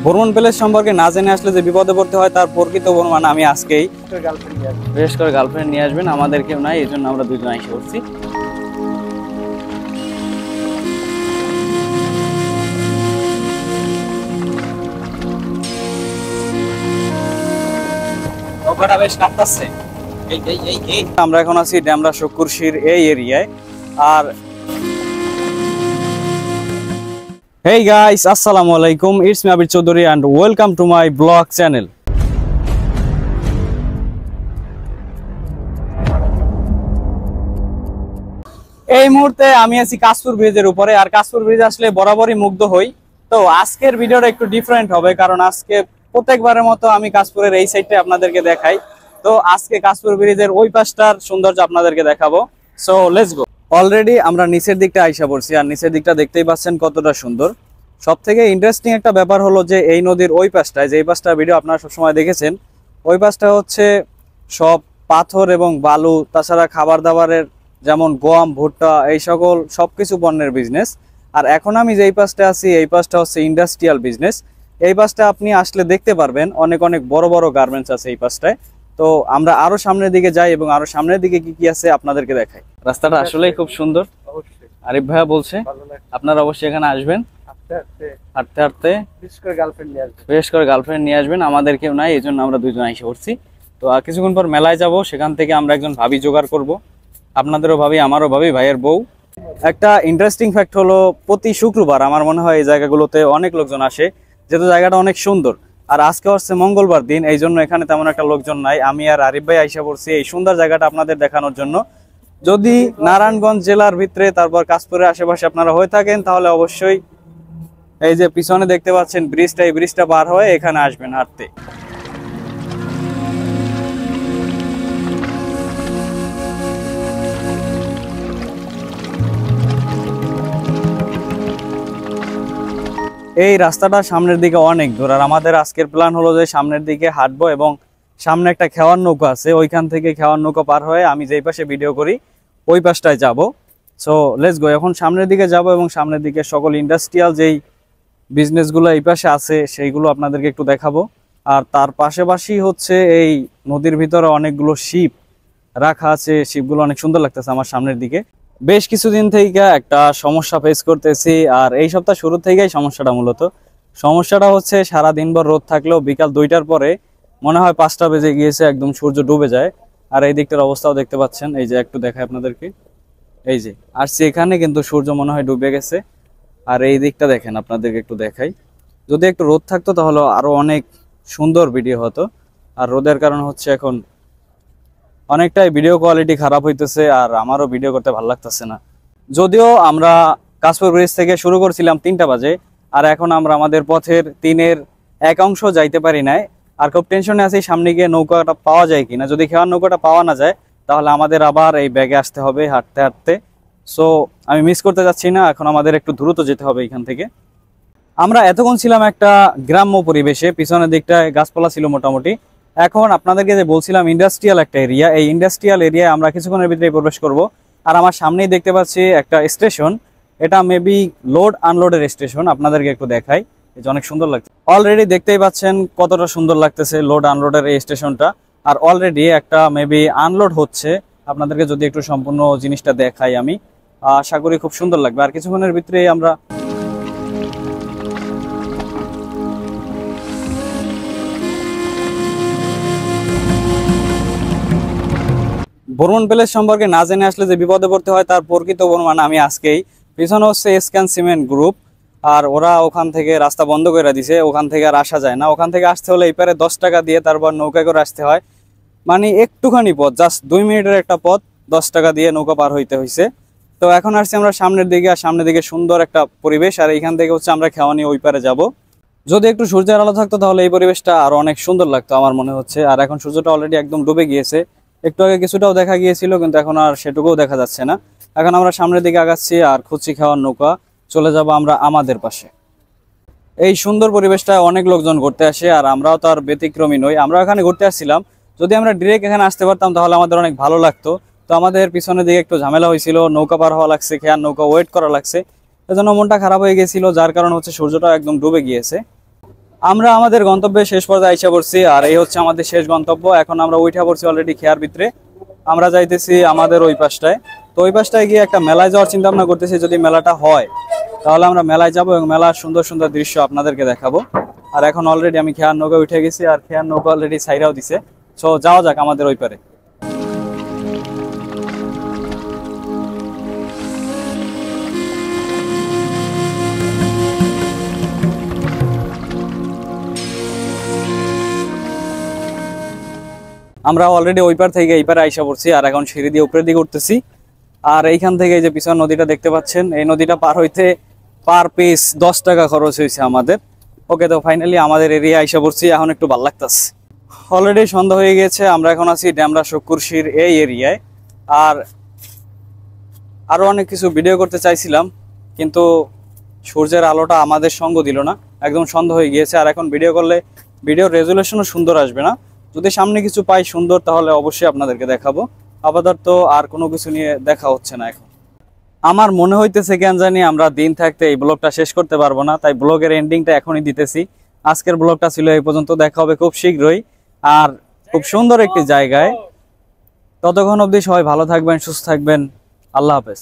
ভ্রমণ প্লেস সম্পর্কে না জেনে আসলে যে বিপদে পড়তে হয় তার প্রকৃত প্রমাণ আমি আজকেই বিশেষ করে গার্লফ্রেন্ড নিয়ে আসবেন। আমাদের কেউ নাই, এই জন্য আমরা দুজন এসে পড়ছি। আমরা এখন আছি ডেমরা শুকুরশির এই এরিয়ায়। আর hey guys, assalamu alaikum, it's me Abir Choudhury and welcome to my vlog channel. এই মুহূর্তে আমি আছি কাশপুর ব্রিজের উপরে। আর কাশপুর ব্রিজ আসলে বরাবরই মুগ্ধ হই। তো আজকের ভিডিওটা একটু ডিফারেন্ট হবে, কারণ আজকে প্রত্যেকবারের মতো আমি কাশপুরের এই সাইডটা আপনাদেরকে দেখাই। তো আজকে কাশপুর ব্রিজের ওই পাশটার সৌন্দর্য আপনাদেরকে দেখাবো। So let's go. অলরেডি আমরা নিচের দিকটা আইসা পড়ছি, আর নিচের দিকটা দেখতেই পাচ্ছেন কতটা সুন্দর। সব থেকে ইন্টারেস্টিং একটা ব্যাপার হলো যে এই নদীর ওই পাশটায়, যে এই পাশটার ভিডিও আপনারা সবসময় দেখেছেন, ওই পাশটা হচ্ছে সব পাথর এবং বালু, তাছাড়া খাবার দাবারের যেমন গম, ভুট্টা, এই সকল সবকিছু পণ্যের বিজনেস। আর এখন আমি যেই পাশটা আছি এই পাশটা হচ্ছে ইন্ডাস্ট্রিয়াল বিজনেস। এই পাশটা আপনি আসলে দেখতে পারবেন অনেক অনেক বড় বড় গার্মেন্টস আছে এই পাশটায়। তো আমরা আরো সামনের দিকে যাই এবং আরো সামনের দিকে কি কি আছে আপনাদেরকে দেখাই। রাস্তাটা আসলেই খুব সুন্দর। আরিফ ভাইয়া বলছে আপনারা অবশ্যই এখানে আসবেন, হাঁটতে হাঁটতে বিশেষ করে গার্লফ্রেন্ড নিয়ে আসবেন। আমাদের কেউ নাই, এই জন্য আমরা দুজন এসে পড়ছি। তো কিছুক্ষণ পর মেলায় যাব, সেখান থেকে আমরা একজন ভাবি জোগাড় করব। আপনাদেরও ভাবি, আমারও ভাবি, ভাইয়ের বউ। একটা ইন্টারেস্টিং ফ্যাক্ট হলো প্রতি শুক্রবার আমার মনে হয় এই জায়গাগুলোতে অনেক লোকজন আসে, যেহেতু জায়গাটা অনেক সুন্দর। আর আজকে হচ্ছে মঙ্গলবার দিন, এই জন্য এখানে তেমন একটা লোকজন নাই। আমি আর আরিফ ভাই আইসা পড়ছি এই সুন্দর জায়গাটা আপনাদের দেখানোর জন্য। যদি নারায়ণগঞ্জ জেলার ভিতরে তারপর কাশপুরের আশেপাশে আপনারা হয়ে থাকেন, তাহলে অবশ্যই এই যে পিছনে দেখতে পাচ্ছেন ব্রিজটা, এই ব্রিজটা পার হয়ে এখানে আসবেন হাঁটতে। এই রাস্তাটা সামনের দিকে অনেক দূর, আর আমাদের আজকের প্ল্যান হলো যে সামনের দিকে হাঁটবো এবং সামনে একটা খেওয়ার নৌকা আছে, ওইখান থেকে খেওয়ার নৌকা পার হয়ে আমি যেই পাশে ভিডিও করি ওই পাশটায় যাব। So let's go. এখন সামনের দিকে যাব এবং সামনের দিকে সকল ইন্ডাস্ট্রিয়াল যেই বিজনেসগুলো এই পাশে আছে সেইগুলো আপনাদেরকে একটু দেখাবো। আর তার পাশাপাশি হচ্ছে এই নদীর ভিতরে অনেকগুলো শিপ রাখা আছে, শিপগুলো অনেক সুন্দর লাগতেছে আমার সামনের দিকে। বেশ কিছুদিন থেকে একটা সমস্যা ফেস করতেছি, আর এই সপ্তাহ শুরু থেকেই সমস্যাটা হচ্ছে সারা দিনভর রোদ থাকলেও বিকাল 2টার পরে মনে হয় 5টা বেজে গিয়েছে, একদম সূর্য ডুবে যায়। আর এই দিকটার অবস্থাও দেখতে পাচ্ছেন, এই যে একটু দেখাই আপনাদেরকে, এই যে আসছি এখানে কিন্তু সূর্য মনে হয় ডুবে গেছে। আর এই দিকটা দেখেন, আপনাদেরকে একটু দেখাই। যদি একটু রোদ থাকতো তাহলে আরো অনেক সুন্দর ভিডিও হতো। আর রোদের কারণ হচ্ছে এখন অনেকটাই ভিডিও কোয়ালিটি খারাপ হইতেছে, আর আমারও ভিডিও করতে ভালো লাগতেছে না। যদিও আমরা কাশপুর ব্রিজ থেকে শুরু করছিলাম 3টা বাজে, আর এখন আমরা আমাদের পথের 3-এর 1 অংশ যাইতে পারি নাই। আর খুব টেনশনে আছি সামনে গিয়ে নৌকাটা পাওয়া যায় কিনা। যদি খেওয়ার নৌকাটা পাওয়া না যায় তাহলে আমাদের আবার এই ব্যাগে আসতে হবে হাঁটতে হাঁটতে। সো আমি মিস করতে যাচ্ছি না, এখন আমাদের একটু দ্রুত যেতে হবে এখান থেকে। আমরা এতক্ষণ ছিলাম একটা গ্রাম্য পরিবেশে, পিছনের দিকটায় গাছপালা ছিল মোটামুটি। এখন আপনাদেরকে যে বলছিলাম ইন্ডাস্ট্রিয়াল একটা এরিয়া, এই ইন্ডাস্ট্রিয়াল এরিয়ায় আমরা কিছুক্ষণের ভিতরে প্রবেশ করব। আর আমার সামনেই দেখতে পাচ্ছি একটা স্টেশন, এটা মেবি লোড আনলোডের স্টেশন। আপনাদেরকে একটু দেখাই, এই যে অনেক সুন্দর লাগছে। অলরেডি দেখতেই পাচ্ছেন কতটা সুন্দর লাগতেছে লোড আনলোডের এই স্টেশনটা। আর অলরেডি একটা মেবি আনলোড হচ্ছে। আপনাদেরকে যদি একটু সম্পূর্ণ জিনিসটা দেখাই আমি, আশা করি খুব সুন্দর লাগবে। আর কিছুক্ষণের ভিতরে আমরা ভ্রমণ প্লেস সম্পর্কে না জেনে আসলে যে বিপদে পড়তে হয় তার প্রকৃত প্রমাণ আমি আজকেই। পিছনে হচ্ছে স্ক্যান সিমেন্ট গ্রুপ, আর ওরা ওখান থেকে রাস্তা বন্ধ করে দিছে, ওখান থেকে আর আসা যায় না। ওখান থেকে আসতে হলে এই পারে 10 টাকা দিয়ে তারপর নৌকা করে আসতে হয়। মানে একটুখানি পথ, জাস্ট 2 মিনিটের একটা পথ, 10 টাকা দিয়ে নৌকা পার হইতে হয়েছে। তো এখন আসছি আমরা সামনের দিকে, আর সামনের দিকে সুন্দর একটা পরিবেশ। আর এইখান থেকে হচ্ছে আমরা খেওয়ানি ওই পারে যাব। যদি একটু সূর্যের আলো থাকতো তাহলে এই পরিবেশটা আরো অনেক সুন্দর লাগতো আমার মনে হচ্ছে। আর এখন সূর্যটা অলরেডি একদম ডুবে গিয়েছে, একটু আগে কিছুটাও দেখা গিয়েছিল কিন্তু এখন আর সেটুকুও দেখা যাচ্ছে না। এখন আমরা সামনের দিকে আগাচ্ছি আর খুঁজছি খাওয়ার নৌকা, চলে যাব আমরা আমাদের পাশে। এই সুন্দর পরিবেশটা অনেক লোকজন ঘুরতে আসে, আর আমরাও তো আর ব্যতিক্রমী নই। আমরা এখানে ঘুরতে আসছিলাম, যদি আমরা ডিরেক্ট এখানে আসতে পারতাম তাহলে আমাদের অনেক ভালো লাগতো। তো আমাদের পিছনের দিকে একটু ঝামেলা হয়েছিল, নৌকা পার হওয়া লাগছে, খেয়ার নৌকা ওয়েট করা লাগছে, এজন্য মনটা খারাপ হয়ে গেছিল, যার কারণ হচ্ছে সূর্যটা একদম ডুবে গিয়েছে। আমরা আমাদের গন্তব্যে শেষ পর্যায়ে আইসা পড়ছি, আর এই হচ্ছে আমাদের শেষ গন্তব্য। এখন আমরা উঠা পড়ছি অলরেডি খেয়ার ভিতরে। আমরা যাইতেছি আমাদের ওই পাশটায়। তো ওই পাশটায় গিয়ে একটা মেলায় যাওয়ার চিন্তা ভাবনা করতেছি। যদি মেলাটা হয় তাহলে আমরা মেলায় যাব এবং মেলার সুন্দর সুন্দর দৃশ্য আপনাদেরকে দেখাবো। আর এখন অলরেডি আমি খেয়ার নৌকা উঠে গেছি, আর খেয়ার নৌকা অলরেডি ছাইরাও দিছে। সো যাওয়া যাক আমাদের ওই পারে। আমরা অলরেডি ওই পার থেকে এই পারে আইসা পড়ছি, আর এখন সিঁড়ি দিয়ে উপরের দিকে উঠতেছি। আর এইখান থেকে এই যে পিছন নদীটা দেখতে পাচ্ছেন, এই নদীটা পার হইতে পার পিস 10 টাকা খরচ হয়েছে আমাদের। ওকে, তো ফাইনালি আমাদের এরিয়া আইসা পড়ছি, এখন একটু ভালো লাগতেছে। অলরেডি সন্ধ্যা হয়ে গেছে, আমরা এখন আছি ড্যামরা শকুরশির এই এরিয়ায়। আর আরো অনেক কিছু ভিডিও করতে চাইছিলাম, কিন্তু সূর্যের আলোটা আমাদের সঙ্গ দিল না, একদম সন্ধ্যা হয়ে গিয়েছে। আর এখন ভিডিও করলে ভিডিওর রেজুলেশনও সুন্দর আসবে না। যদি সামনে কিছু পাই সুন্দর তাহলে অবশ্যই আপনাদেরকে দেখাবো। আপাতত আর কোনো কিছু নিয়ে দেখা হচ্ছে না। এখন আমার মনে হইতেছে কেন জানি আমরা দিন থাকতে এই ব্লগটা শেষ করতে পারবো না, তাই ব্লগের এন্ডিংটা এখনই দিতেছি। আজকের ব্লগটা ছিল এই পর্যন্ত, দেখা হবে খুব শীঘ্রই আর খুব সুন্দর একটি জায়গায়। ততক্ষণ অবধি সবাই ভালো থাকবেন, সুস্থ থাকবেন। আল্লাহ হাফেজ।